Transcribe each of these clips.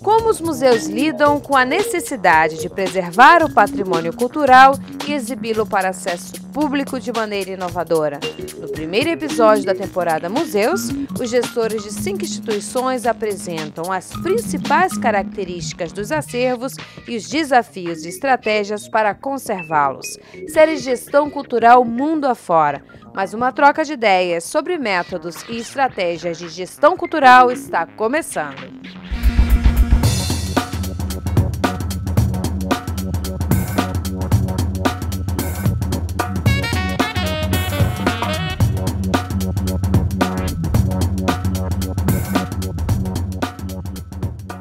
Como os museus lidam com a necessidade de preservar o patrimônio cultural e exibi-lo para acesso público de maneira inovadora? No primeiro episódio da temporada Museus, os gestores de 5 instituições apresentam as principais características dos acervos e os desafios e estratégias para conservá-los. Série Gestão Cultural Mundo Afora. Mas uma troca de ideias sobre métodos e estratégias de gestão cultural está começando.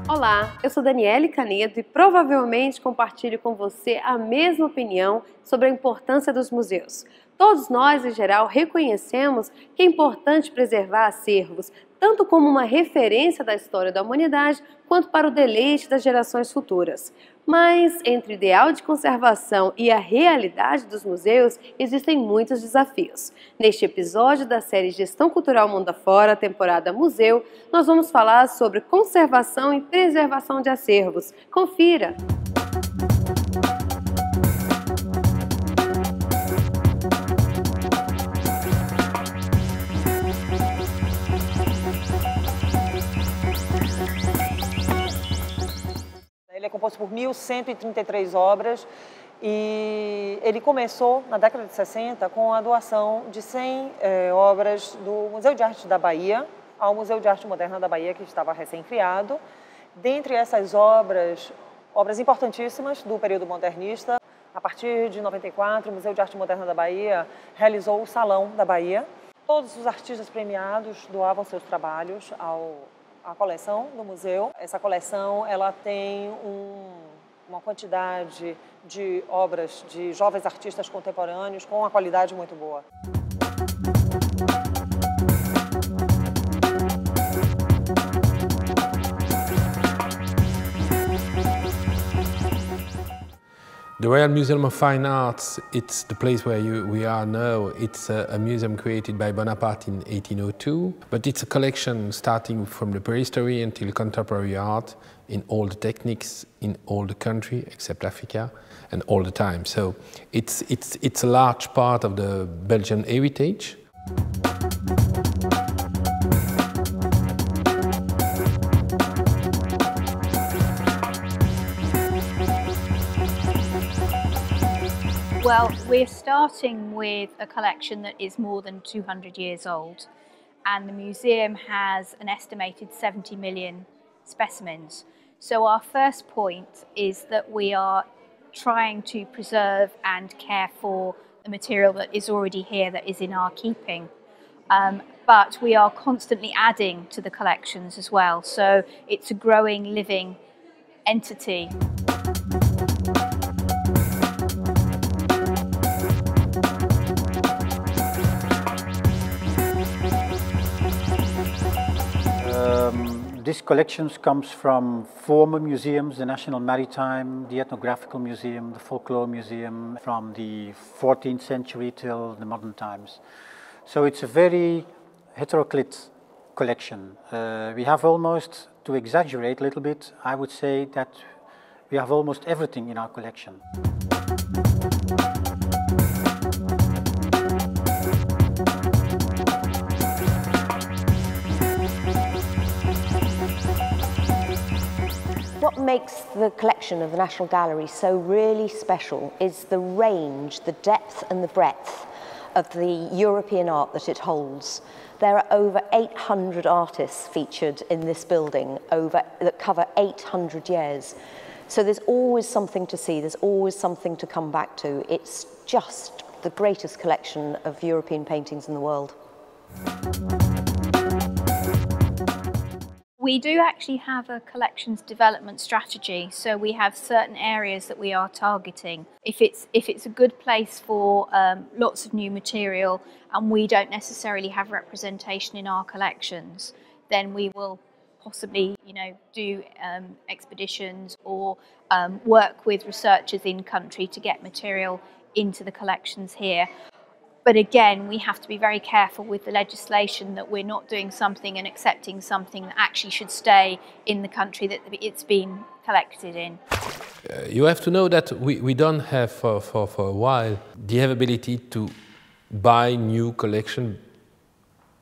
Olá, eu sou Daniele Canedo e provavelmente compartilho com você a mesma opinião sobre a importância dos museus. Todos nós, em geral, reconhecemos que é importante preservar acervos, tanto como uma referência da história da humanidade, quanto para o deleite das gerações futuras. Mas, entre o ideal de conservação e a realidade dos museus, existem muitos desafios. Neste episódio da série Gestão Cultural Mundo Afora, temporada Museu, nós vamos falar sobre conservação e preservação de acervos. Confira! Ele é composto por 1.133 obras e ele começou na década de 60 com a doação de 100 obras do Museu de Arte da Bahia ao Museu de Arte Moderna da Bahia, que estava recém-criado. Dentre essas obras importantíssimas do período modernista, a partir de 94, o Museu de Arte Moderna da Bahia realizou o Salão da Bahia. Todos os artistas premiados doavam seus trabalhos à coleção do museu. Essa coleção ela tem uma quantidade de obras de jovens artistas contemporâneos com uma qualidade muito boa. The Royal Museum of Fine Arts, it's the place where we are now. It's a museum created by Bonaparte in 1802, but it's a collection starting from the prehistory until contemporary art in all the techniques, in all the country except Africa, and all the time. So it's a large part of the Belgian heritage. Well, we're starting with a collection that is more than 200 years old, and the museum has an estimated 70 million specimens. So our first point is that we are trying to preserve and care for the material that is already here, that is in our keeping. But we are constantly adding to the collections as well, so it's a growing, living entity. This collection comes from former museums, the National Maritime, the Ethnographical Museum, the Folklore Museum, from the 14th century till the modern times. So it's a very heteroclite collection. We have almost, to exaggerate a little bit, I would say that we have almost everything in our collection. What makes the collection of the National Gallery so really special is the range, the depth and the breadth of the European art that it holds. There are over 800 artists featured in this building that cover 800 years. So there's always something to see, there's always something to come back to. It's just the greatest collection of European paintings in the world. We do actually have a collections development strategy, so we have certain areas that we are targeting. If it's a good place for lots of new material and we don't necessarily have representation in our collections, then we will possibly, do expeditions or work with researchers in country to get material into the collections here. But again, we have to be very careful with the legislation that we're not doing something and accepting something that actually should stay in the country that it's been collected in. You have to know that we don't have for a while the ability to buy new collection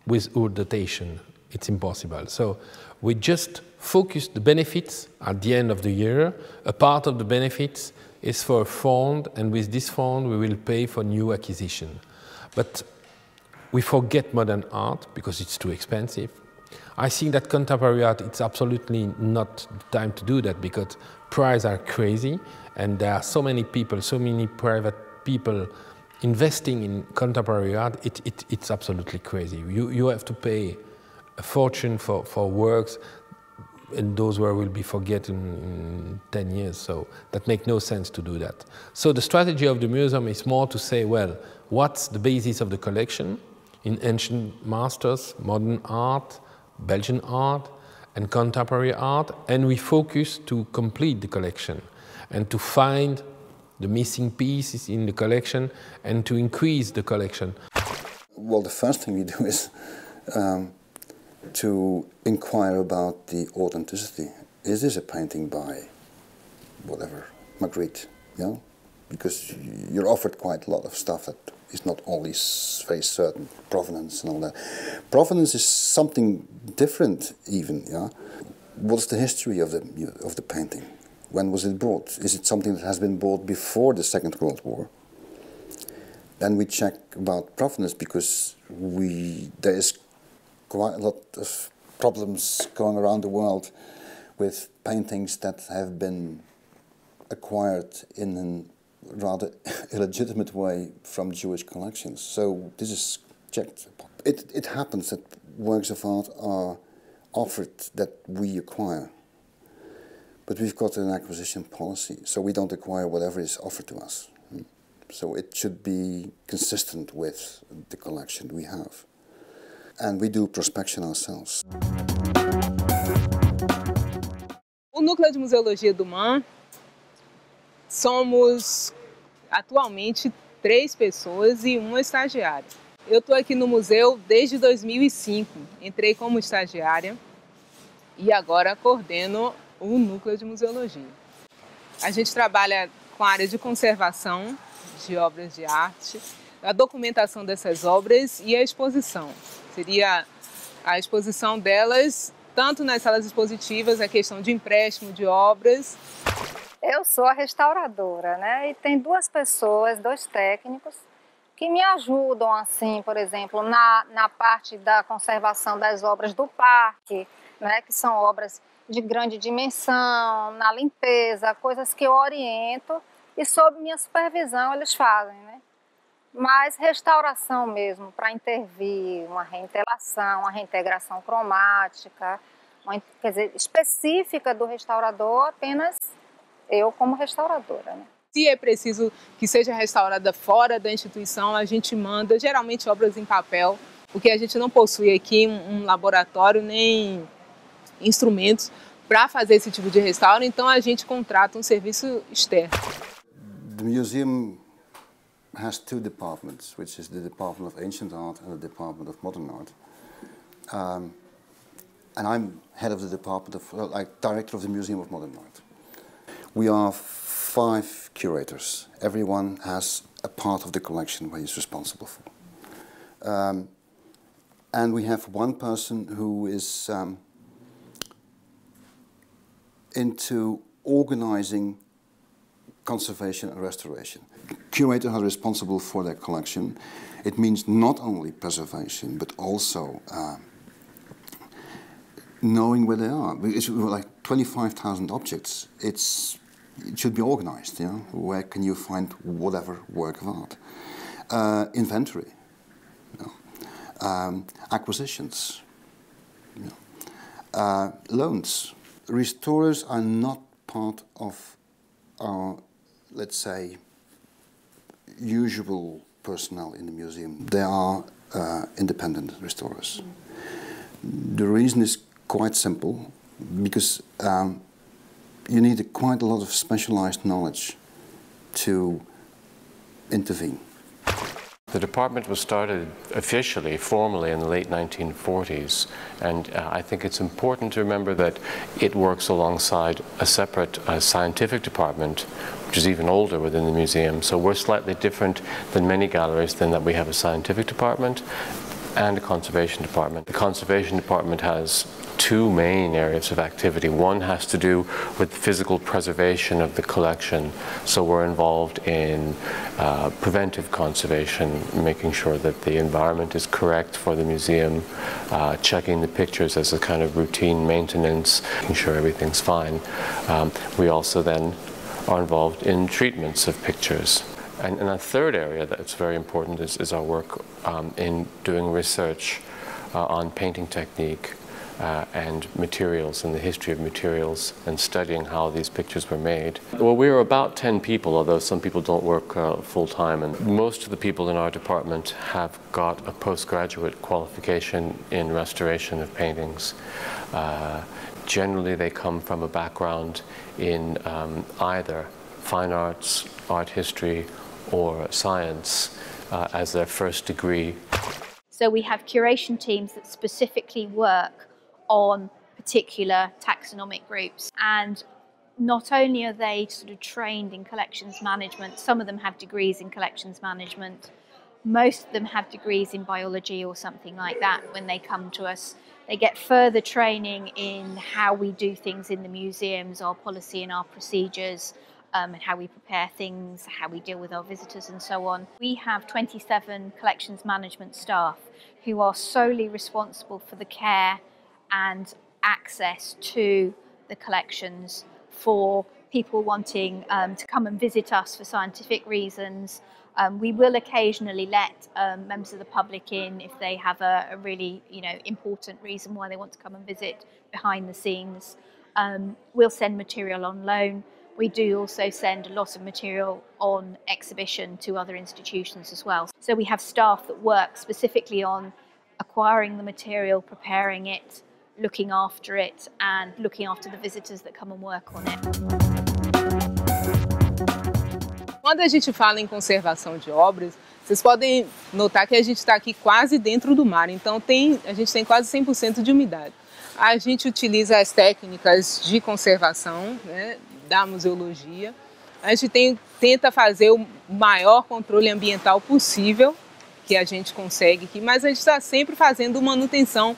with old datation. It's impossible. So we just focus the benefits at the end of the year. A part of the benefits is for a fund, and with this fund we will pay for new acquisition. But we forget modern art because it's too expensive. I think that contemporary art, it's absolutely not the time to do that because prices are crazy and there are so many people, so many private people investing in contemporary art, it's absolutely crazy. You have to pay a fortune for works, and those works will be forgotten in 10 years, so that makes no sense to do that. So the strategy of the museum is more to say, well, what's the basis of the collection in ancient masters, modern art, Belgian art, and contemporary art, and we focus to complete the collection and to find the missing pieces in the collection and to increase the collection. Well, the first thing we do is to inquire about the authenticity. Is this a painting by whatever, Magritte, you know? Because you're offered quite a lot of stuff that is not always very certain, provenance and all that. Provenance is something different even, yeah? What's the history of the painting? When was it bought? Is it something that has been bought before the Second World War? Then we check about provenance because there is quite a lot of problems going around the world with paintings that have been acquired in a rather illegitimate way from Jewish collections. So this is checked. It happens that works of art are offered that we acquire. But we've got an acquisition policy, so we don't acquire whatever is offered to us. So it should be consistent with the collection we have. And we do prospection ourselves. O Núcleo de Museologia do MAN, somos atualmente 3 pessoas e uma estagiária. Eu estou aqui no museu desde 2005, entrei como estagiária e agora coordeno o Núcleo de Museologia. A gente trabalha com a área de conservação de obras de arte, a documentação dessas obras e a exposição. Seria a exposição delas, tanto nas salas expositivas, a questão de empréstimo de obras. Eu sou a restauradora, né? E tem 2 pessoas, 2 técnicos, que me ajudam, assim, por exemplo, na parte da conservação das obras do parque, né? Que são obras de grande dimensão, na limpeza, coisas que eu oriento e sob minha supervisão eles fazem, né? Mas restauração mesmo, para intervir, uma reintelação, uma reintegração cromática, quer dizer, específica do restaurador, apenas eu como restauradora, né? Se é preciso que seja restaurada fora da instituição, a gente manda, geralmente, obras em papel, porque a gente não possui aqui um laboratório nem instrumentos para fazer esse tipo de restauro, então a gente contrata um serviço externo. The museum has 2 departments, which is the Department of Ancient Art and the Department of Modern Art. And I'm head of the department director of the Museum of Modern Art. We are 5 curators. Everyone has a part of the collection where he's responsible for. And we have 1 person who is into organizing conservation and restoration. Curators are responsible for their collection. It means not only preservation, but also knowing where they are. It's like 25,000 objects. It should be organized, you know? Where can you find whatever work of art? Inventory, you know? Acquisitions, you know? Loans. Restorers are not part of our, let's say, usual personnel in the museum. They are independent restorers. The reason is quite simple, because you need quite a lot of specialized knowledge to intervene. The department was started officially, formally, in the late 1940s, and I think it's important to remember that it works alongside a separate scientific department, which is even older within the museum. So we're slightly different than many galleries in that we have a scientific department and a conservation department. The conservation department has two main areas of activity. One has to do with physical preservation of the collection. So we're involved in preventive conservation, making sure that the environment is correct for the museum, checking the pictures as a kind of routine maintenance, making sure everything's fine. We also then are involved in treatments of pictures. And a third area that's very important is our work in doing research on painting technique and materials and the history of materials and studying how these pictures were made. Well, we are about 10 people, although some people don't work full-time, and most of the people in our department have got a postgraduate qualification in restoration of paintings. Generally, they come from a background in either fine arts, art history, or science as their first degree. So we have curation teams that specifically work on particular taxonomic groups, and not only are they sort of trained in collections management, some of them have degrees in collections management, most of them have degrees in biology or something like that. When they come to us, they get further training in how we do things in the museums, our policy and our procedures, and how we prepare things, how we deal with our visitors and so on. We have 27 collections management staff who are solely responsible for the care and access to the collections for people wanting to come and visit us for scientific reasons. We will occasionally let members of the public in if they have a really important reason why they want to come and visit behind the scenes. We'll send material on loan. We do also send a lot of material on exhibition to other institutions as well. So we have staff that work specifically on acquiring the material, preparing it, looking after it, and looking after the visitors that come and work on it. Quando a gente fala em conservação de obras, vocês podem notar que a gente está aqui quase dentro do mar, então a gente tem quase 100% de umidade. A gente utiliza as técnicas de conservação, né, da museologia. A gente tenta fazer o maior controle ambiental possível que a gente consegue aqui, mas a gente está sempre fazendo manutenção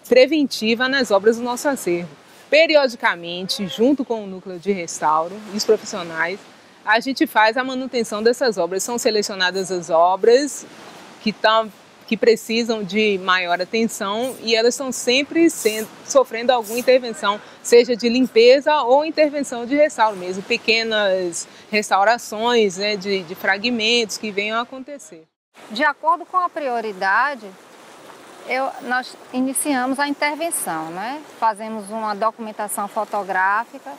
preventiva nas obras do nosso acervo. Periodicamente, junto com o núcleo de restauro e os profissionais, a gente faz a manutenção dessas obras. São selecionadas as obras que precisam de maior atenção e elas estão sempre sofrendo alguma intervenção, seja de limpeza ou intervenção de restauro mesmo, pequenas restaurações, né, de fragmentos que venham a acontecer. De acordo com a prioridade, nós iniciamos a intervenção, né? Fazemos uma documentação fotográfica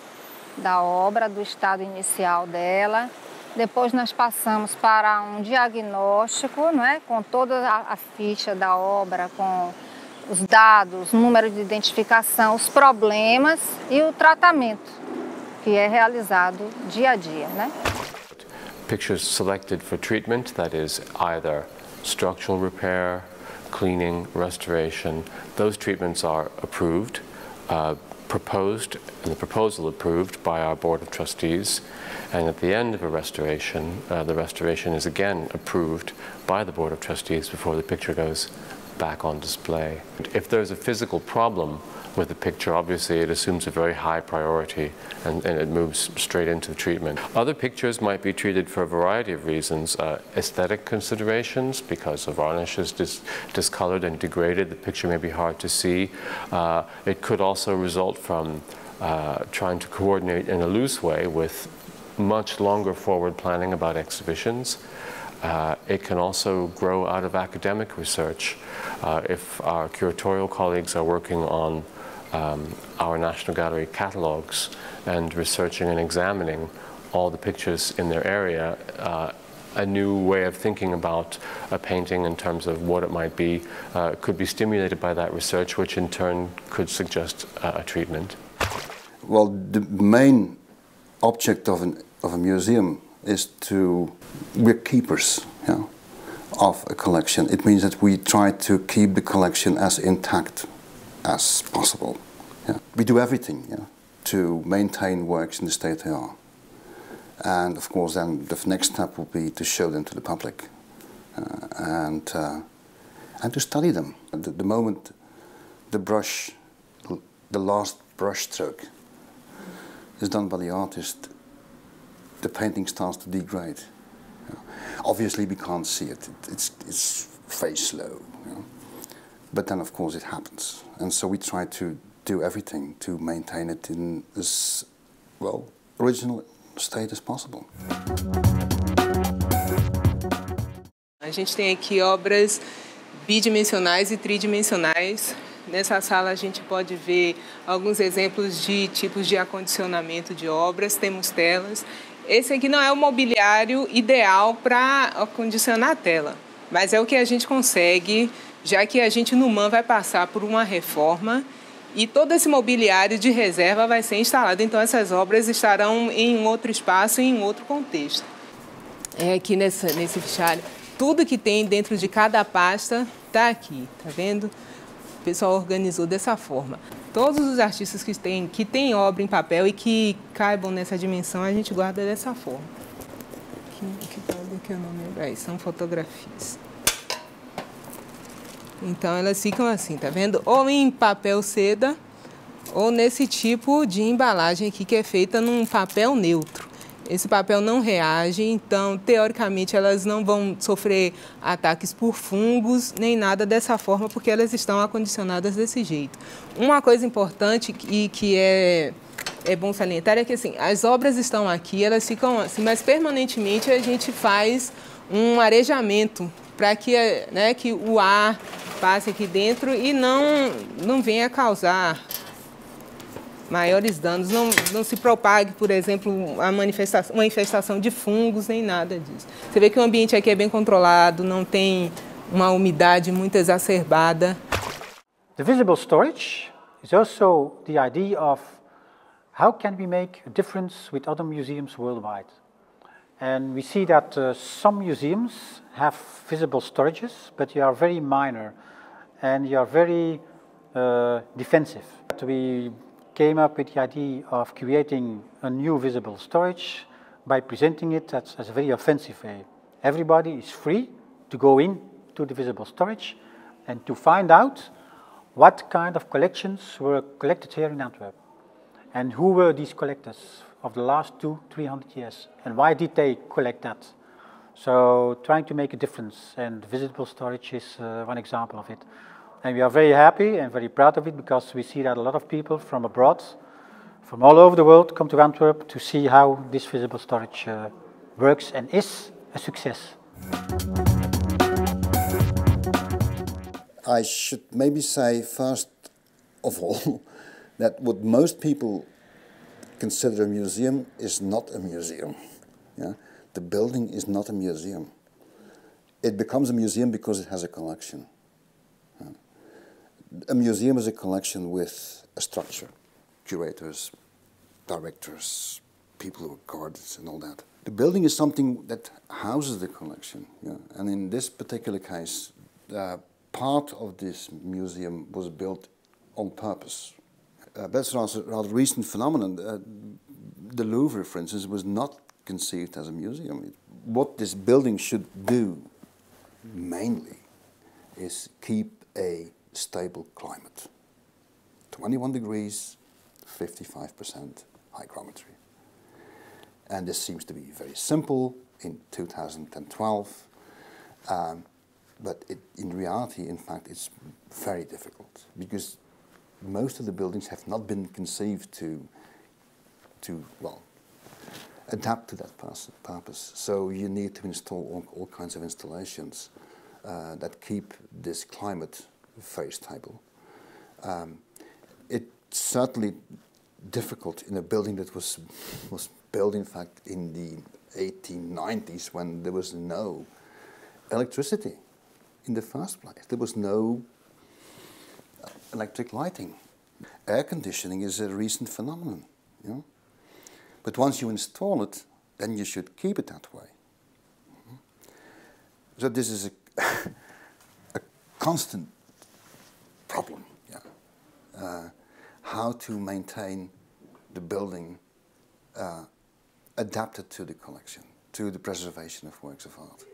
da obra, do estado inicial dela. Depois nós passamos para um diagnóstico, né? Com toda a ficha da obra, com os dados, número de identificação, os problemas e o tratamento, que é realizado dia a dia, né? Pictures selected for treatment, that is either structural repair, cleaning, restoration, those treatments are approved, proposed, and the proposal approved by our Board of Trustees. And at the end of a restoration, the restoration is again approved by the Board of Trustees before the picture goes back on display. If there's a physical problem with the picture, obviously it assumes a very high priority and it moves straight into the treatment. Other pictures might be treated for a variety of reasons. Aesthetic considerations, because the varnish is discolored and degraded, the picture may be hard to see. It could also result from trying to coordinate in a loose way with much longer forward planning about exhibitions. It can also grow out of academic research. If our curatorial colleagues are working on our National Gallery catalogues and researching and examining all the pictures in their area, a new way of thinking about a painting in terms of what it might be could be stimulated by that research, which in turn could suggest a treatment. Well, the main object of a museum is we're keepers, of a collection, it means that we try to keep the collection as intact as possible. Yeah. We do everything to maintain works in the state they are. And of course then the next step will be to show them to the public and to study them. The moment the last brush stroke is done by the artist, the painting starts to degrade. Obviously we can't see it, it's very slow. But then of course it happens. And so we try to do everything to maintain it in as, well, original state as possible. A gente tem aqui obras bidimensionais e tridimensionais. Nessa sala a gente pode ver alguns exemplos de tipos de acondicionamento de obras, temos telas. Esse aqui não é o mobiliário ideal para acondicionar a tela, mas é o que a gente consegue, já que a gente no MAN vai passar por uma reforma e todo esse mobiliário de reserva vai ser instalado. Então essas obras estarão em outro espaço e em outro contexto. É aqui nesse fichário, tudo que tem dentro de cada pasta está aqui, tá vendo? O pessoal organizou dessa forma. Todos os artistas que têm obra em papel e que caibam nessa dimensão, a gente guarda dessa forma. Aqui é o nome, aí são fotografias. Então elas ficam assim, tá vendo? Ou em papel seda, ou nesse tipo de embalagem aqui que é feita num papel neutro. Esse papel não reage, então, teoricamente, elas não vão sofrer ataques por fungos, nem nada dessa forma, porque elas estão acondicionadas desse jeito. Uma coisa importante e que é bom salientar é que, assim, as obras estão aqui, elas ficam assim, mas permanentemente a gente faz um arejamento para que, que o ar passe aqui dentro e não venha causar maiores danos, não se propague, por exemplo, uma infestação de fungos, nem nada disso. Você vê que o ambiente aqui é bem controlado, não tem uma umidade muito exacerbada. The visible storage is also the idea of how can we make a difference with other museums worldwide. And we see that some museums have visible storages, but they are very minor and they are very defensive. We came up with the idea of creating a new visible storage by presenting it as a very offensive way. Everybody is free to go into the visible storage and to find out what kind of collections were collected here in Antwerp and who were these collectors of the last 200-300 years and why did they collect that. So trying to make a difference, and visible storage is one example of it. And we are very happy and very proud of it because we see that a lot of people from abroad, from all over the world, come to Antwerp to see how this visible storage works and is a success. I should maybe say first of all that what most people consider a museum is not a museum. Yeah? The building is not a museum. It becomes a museum because it has a collection. A museum is a collection with a structure, curators, directors, people who are guards and all that. The building is something that houses the collection, and in this particular case, part of this museum was built on purpose. That's a rather recent phenomenon. The Louvre, for instance, was not conceived as a museum. What this building should do, mainly, is keep a stable climate. 21 degrees, 55% hygrometry. And this seems to be very simple in 2012, but in reality, in fact, it's very difficult because most of the buildings have not been conceived to adapt to that purpose. So you need to install all kinds of installations that keep this climate very stable. It's certainly difficult in a building that was built, in fact, in the 1890s when there was no electricity in the first place. There was no electric lighting. Air conditioning is a recent phenomenon, But once you install it, then you should keep it that way. So this is a constant problem. Yeah. How to maintain the building adapted to the collection, to the preservation of works of art.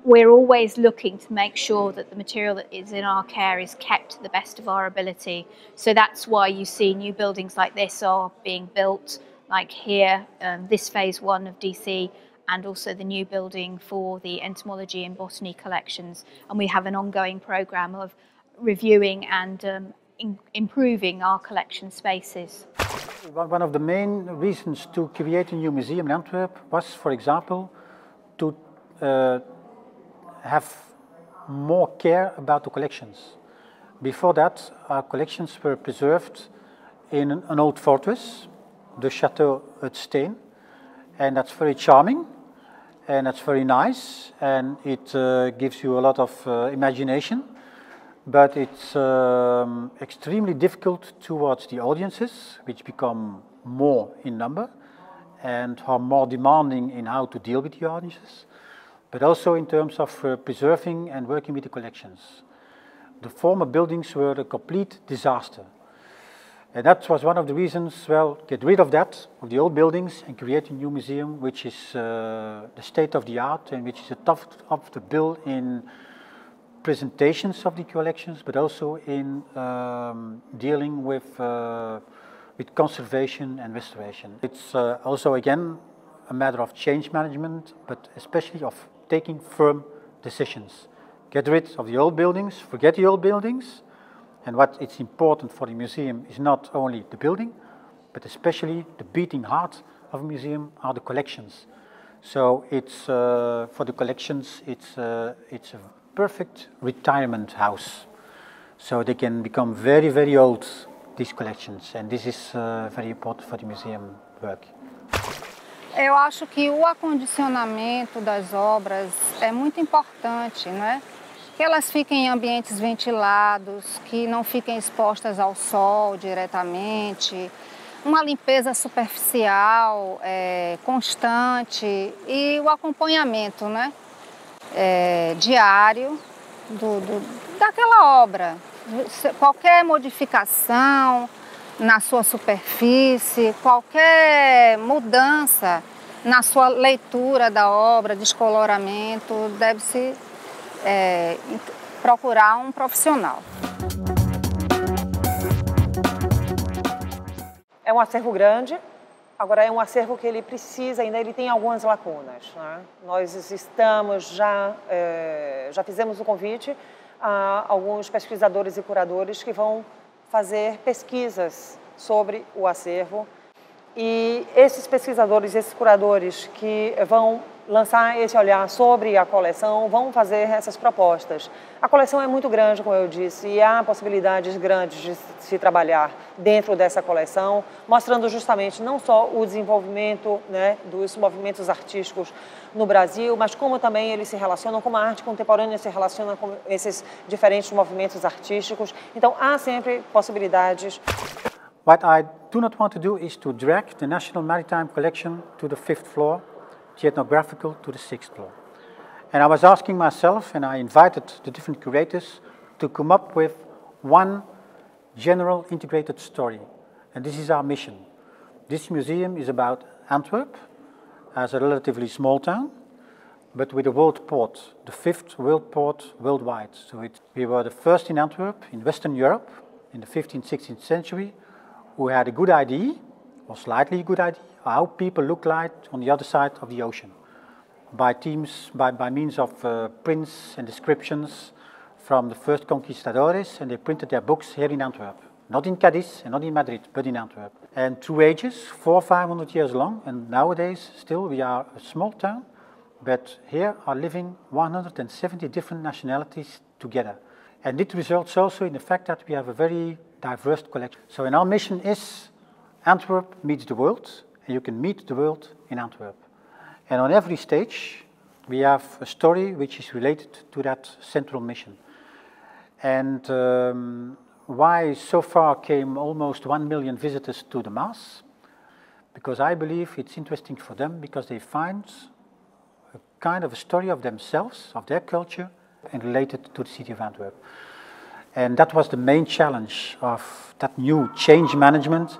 We're always looking to make sure that the material that is in our care is kept to the best of our ability. So that's why you see new buildings like this are being built, like here, this phase 1 of DC, and also the new building for the entomology and botany collections. And we have an ongoing programme of reviewing and improving our collection spaces. One of the main reasons to create a new museum in Antwerp was, for example, to have more care about the collections. Before that, our collections were preserved in an old fortress, the Chateau at Steen, and that's very charming, and that's very nice, and it gives you a lot of imagination, but it's extremely difficult towards the audiences, which become more in number and are more demanding in how to deal with the audiences, but also in terms of preserving and working with the collections. The former buildings were a complete disaster. And that was one of the reasons, well, get rid of that, of the old buildings, and create a new museum, which is the state of the art and which is a top of the bill in presentations of the collections, but also in dealing with conservation and restoration. It's also, again, a matter of change management, but especially of taking firm decisions. Get rid of the old buildings, forget the old buildings, and what is important for the museum is not only the building, but especially the beating heart of a museum are the collections. So it's for the collections, it's a perfect retirement house. So they can become very, very old, these collections, and this is very important for the museum work. Eu acho que o acondicionamento das obras é muito importante, né? Que elas fiquem em ambientes ventilados, que não fiquem expostas ao sol diretamente, uma limpeza superficial, constante e o acompanhamento, né? Diário daquela obra. Qualquer modificação na sua superfície, qualquer mudança na sua leitura da obra, descoloramento, deve-se procurar um profissional. É um acervo grande, agora é um acervo que ele precisa, ainda ele tem algumas lacunas, né? Nós estamos já fizemos o convite a alguns pesquisadores e curadores que vão fazer pesquisas sobre o acervo, e esses pesquisadores, esses curadores que vão lançar esse olhar sobre a coleção vão fazer essas propostas. A coleção é muito grande, como eu disse, e há possibilidades grandes de se trabalhar dentro dessa coleção, mostrando justamente não só o desenvolvimento, né, dos movimentos artísticos no Brasil, mas como também eles se relacionam, como a arte contemporânea se relaciona com esses diferentes movimentos artísticos. Então, há sempre possibilidades. What I do not want to do is to drag the National Maritime Collection to the 5th floor, the ethnographical to the 6th floor. And I was asking myself, and I invited the different curators to come up with one general integrated story. And this is our mission. This museum is about Antwerp as a relatively small town, but with a world port, the 5th world port worldwide. So we were the first in Antwerp, in Western Europe, in the 15th, 16th century, who had a good idea, or slightly good idea, how people look like on the other side of the ocean. By means of prints and descriptions from the first conquistadores, and they printed their books here in Antwerp. Not in Cadiz and not in Madrid, but in Antwerp. And through ages, 400 or 500 years long, and nowadays still we are a small town, but here are living 170 different nationalities together. And it results also in the fact that we have a very diverse collection. So in our mission is Antwerp meets the world, and you can meet the world in Antwerp. And on every stage we have a story which is related to that central mission. And why so far came almost 1 million visitors to the Maas? Because I believe it's interesting for them, because they find a kind of a story of themselves, of their culture, and relate it to the city of Antwerp. And that was the main challenge of that new change management,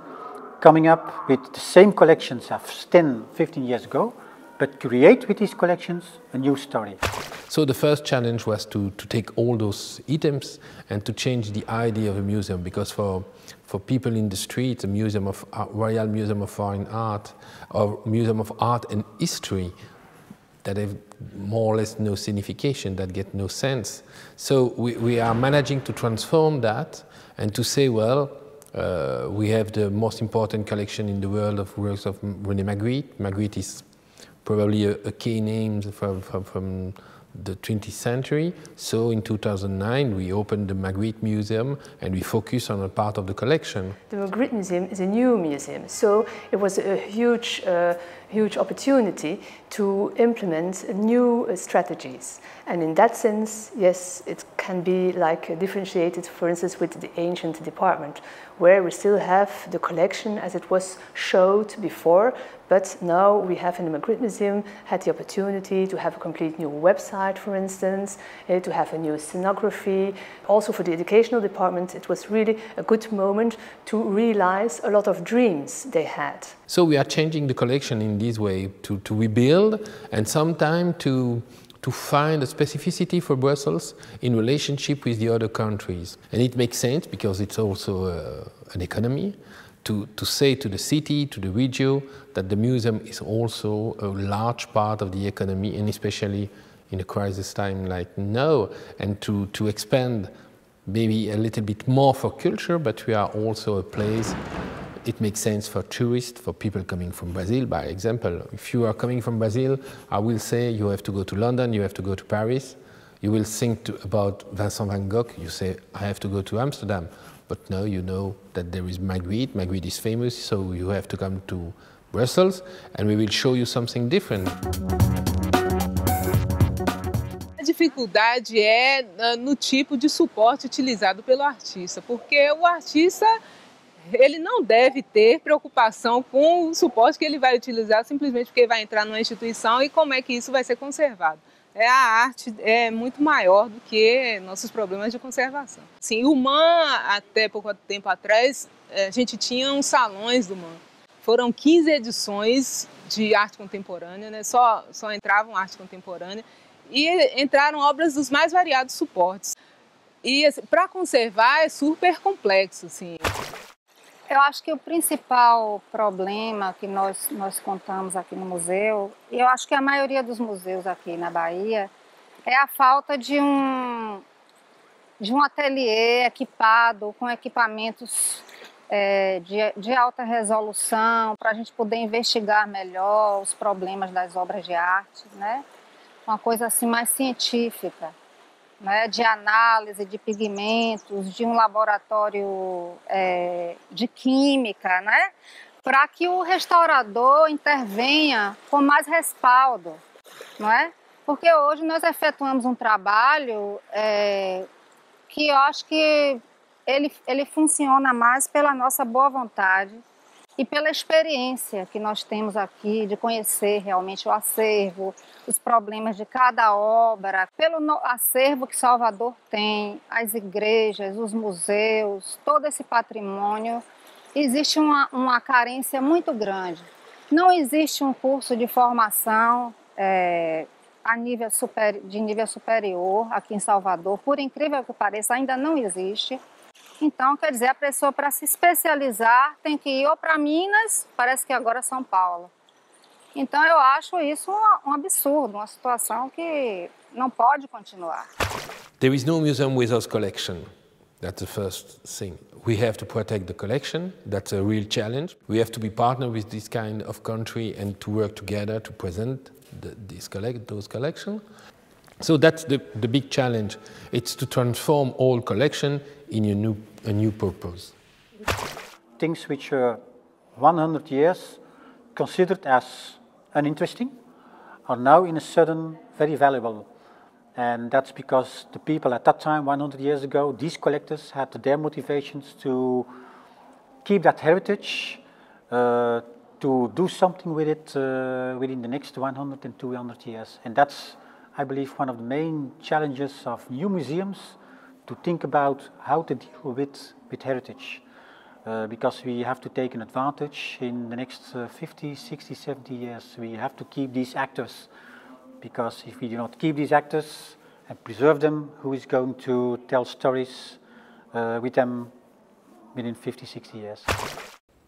coming up with the same collections as 10, 15 years ago, but create with these collections a new story. So the first challenge was to take all those items and to change the idea of a museum, because for people in the street, a museum of Royal Museum of Fine Art or Museum of Art and History, that have more or less no signification, that get no sense. So we are managing to transform that and to say, well, we have the most important collection in the world of works of René Magritte. Magritte is probably a key name from the 20th century. So in 2009 we opened the Magritte Museum and we focus on a part of the collection. The Magritte Museum is a new museum, so it was a huge opportunity to implement new strategies. And in that sense, yes, it can be like differentiated, for instance, with the ancient department, where we still have the collection as it was showed before, but now we have in the Magritte Museum had the opportunity to have a complete new website, for instance, to have a new scenography. Also for the educational department, it was really a good moment to realize a lot of dreams they had. So we are changing the collection in this way to rebuild and sometimes to find a specificity for Brussels in relationship with the other countries. And it makes sense because it's also an economy to say to the city, to the region, that the museum is also a large part of the economy, and especially in a crisis time like now, and to expand maybe a little bit more for culture, but we are also a place. It makes sense for tourists, for people coming from Brazil, by example. If you are coming from Brazil, I will say you have to go to London, you have to go to Paris. You will think about Vincent van Gogh, you say, I have to go to Amsterdam. But now you know that there is Magritte. Magritte is famous, so you have to come to Brussels, and we will show you something different. A dificuldade é no tipo de suporte utilizado pelo artista, porque o artista ele não deve ter preocupação com o suporte que ele vai utilizar simplesmente porque vai entrar numa instituição e como é que isso vai ser conservado. A arte é muito maior do que nossos problemas de conservação. Sim, o MAN, até pouco tempo atrás, a gente tinha uns salões do MAN. Foram 15 edições de arte contemporânea, né? Só entravam arte contemporânea e entraram obras dos mais variados suportes. E assim, para conservar é super complexo, assim. Eu acho que o principal problema que nós contamos aqui no museu, e eu acho que a maioria dos museus aqui na Bahia, é a falta de um ateliê equipado com equipamentos de alta resolução, para a gente poder investigar melhor os problemas das obras de arte, né? Uma coisa assim mais científica. Né, de análise de pigmentos, de um laboratório de química, né, para que o restaurador intervenha com mais respaldo, não é? Porque hoje nós efetuamos um trabalho que eu acho que ele funciona mais pela nossa boa vontade e pela experiência que nós temos aqui de conhecer realmente o acervo, os problemas de cada obra, pelo acervo que Salvador tem, as igrejas, os museus, todo esse patrimônio, existe uma carência muito grande. Não existe um curso de formação de nível superior aqui em Salvador, por incrível que pareça, ainda não existe. Então, quer dizer, a pessoa para se especializar tem que ir ou para Minas, parece que agora São Paulo. Então, eu acho isso um absurdo, uma situação que não pode continuar. There is no museum without collection. That's the first thing. We have to protect the collection. That's a real challenge. We have to be partner with this kind of country and to work together to present those collections. So that's the big challenge. It's to transform all collection in a new purpose. Things which are 100 years considered as uninteresting are now in a sudden very valuable. And that's because the people at that time, 100 years ago, these collectors had their motivations to keep that heritage, to do something with it within the next 100 and 200 years. And that's, I believe, one of the main challenges of new museums, to think about how to deal with heritage. Because we have to take an advantage in the next 50, 60, 70 years. We have to keep these actors, because if we do not keep these actors and preserve them, who is going to tell stories with them within 50, 60 years?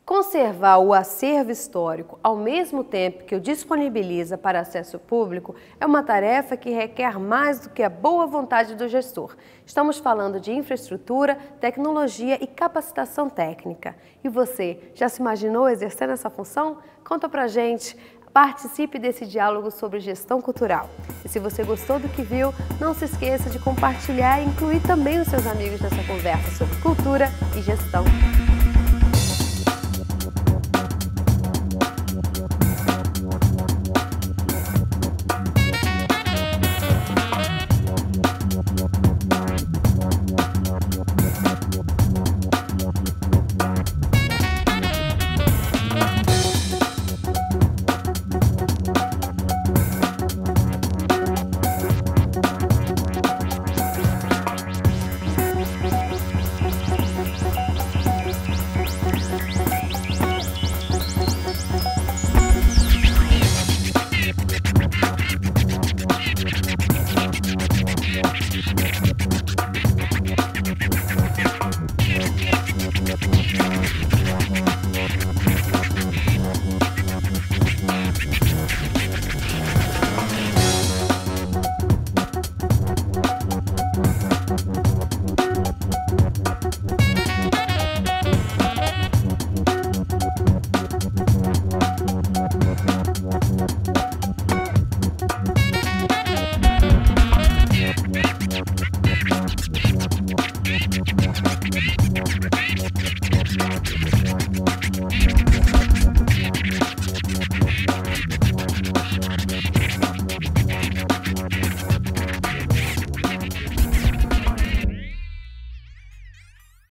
Conservar o acervo histórico ao mesmo tempo que o disponibiliza para acesso público é uma tarefa que requer mais do que a boa vontade do gestor. Estamos falando de infraestrutura, tecnologia e capacitação técnica. E você, já se imaginou exercendo essa função? Conta pra gente! Participe desse diálogo sobre gestão cultural. E se você gostou do que viu, não se esqueça de compartilhar e incluir também os seus amigos nessa conversa sobre cultura e gestão.